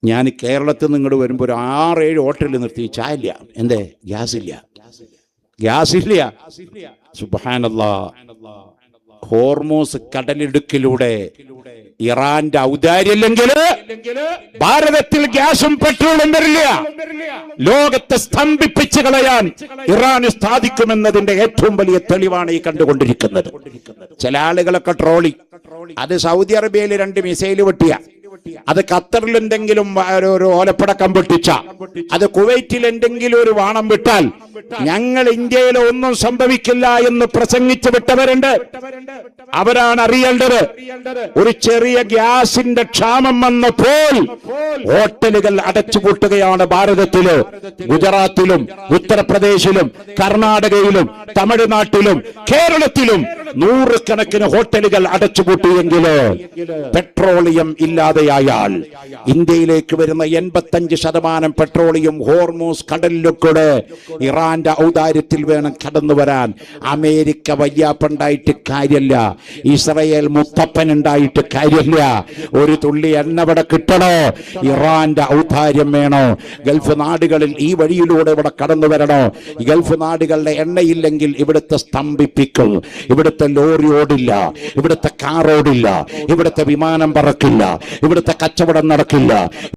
ഞാൻ കേരളത്തിൽ നിന്ന് ഇങ്ങോട്ട് വരുമ്പോൾ ഒരു 6-7 ഹോട്ടലിൽ നിർത്തി, ചായ ഇല്ല. എന്തേ? ഗ്യാസില്ല. സുബ്ഹാനല്ലാഹ്. ഹോർമൂസ് കടലിടുക്കിലൂടെ ഇറാന്റെ ഔദാര്യമില്ലെങ്കിൽ ഭാരതത്തിൽ ഗ്യാസും പെട്രോളും വരില്ല. ലോകത്തെ സ്തംഭിപ്പിച്ചു കളയാൻ ഇറാന് സാധിക്കുമെന്നതിന്റെ ഏറ്റവും വലിയ തെളിവാണ് ഈ കണ്ടുകൊണ്ടിരിക്കുന്നത്. ചില ആളുകളൊക്കെ ട്രോളി, അത് സൗദി അറേബ്യയിൽ 2 മിസൈൽ പൊട്ടിയ, അത് ഖത്തറിൽ എന്തെങ്കിലും ഒരു ഓലപ്പടക്കം പൊട്ടിച്ച, അത് കുവൈറ്റിൽ എന്തെങ്കിലും ഒരു വാണം വിട്ടാൽ ഞങ്ങൾ ഇന്ത്യയിൽ ഒന്നും സംഭവിക്കില്ല എന്ന് പ്രസംഗിച്ചു വിട്ടവരുണ്ട്. അവരാണ് അറിയേണ്ടത്. ഒരു ചെറിയ ഗ്യാസിന്റെ ക്ഷാമം വന്നപ്പോൾ ഹോട്ടലുകൾ അടച്ചുപൂട്ടുകയാണ് ഭാരതത്തില്. ഗുജറാത്തിലും ഉത്തർപ്രദേശിലും കർണാടകയിലും തമിഴ്നാട്ടിലും കേരളത്തിലും 100 കണക്കിന് ഹോട്ടലുകൾ അടച്ചുപൂട്ടിയെങ്കില് പെട്രോളിയം ഇല്ലാതെയായാൽ ഇന്ത്യയിലേക്ക് വരുന്ന 85% പെട്രോളിയം ഹോർമൂസ് കടലിലൂടെ ഇറാന്റെ ഔദാര്യത്തിൽ വേണം കടന്നു വരാൻ. അമേരിക്ക വയ്യാപ്പുണ്ടായിട്ട് കാര്യമില്ല, ഇസ്രയേൽ മുത്തപ്പൻ ഉണ്ടായിട്ട് കാര്യമില്ല. ഒരു തുള്ളി എണ്ണ ഇവിടെ കിട്ടണോ? ഇറാന്റെ ഔദാര്യം വേണോ? ഗൾഫ് നാടുകളിൽ ഈ വഴിയിലൂടെ ഇവിടെ കടന്നു വരണോ? ഗൾഫ് നാടുകളുടെ എണ്ണയില്ലെങ്കിൽ ഇവിടുത്തെ സ്തംഭിപ്പിക്കും. ഇവിടുത്തെ ലോറി ഓടില്ല, ഇവിടുത്തെ കാർ ഓടില്ല, ഇവിടുത്തെ വിമാനം പറക്കില്ല, ഇവിടുത്തെ കച്ചവടം നടക്കില്ല.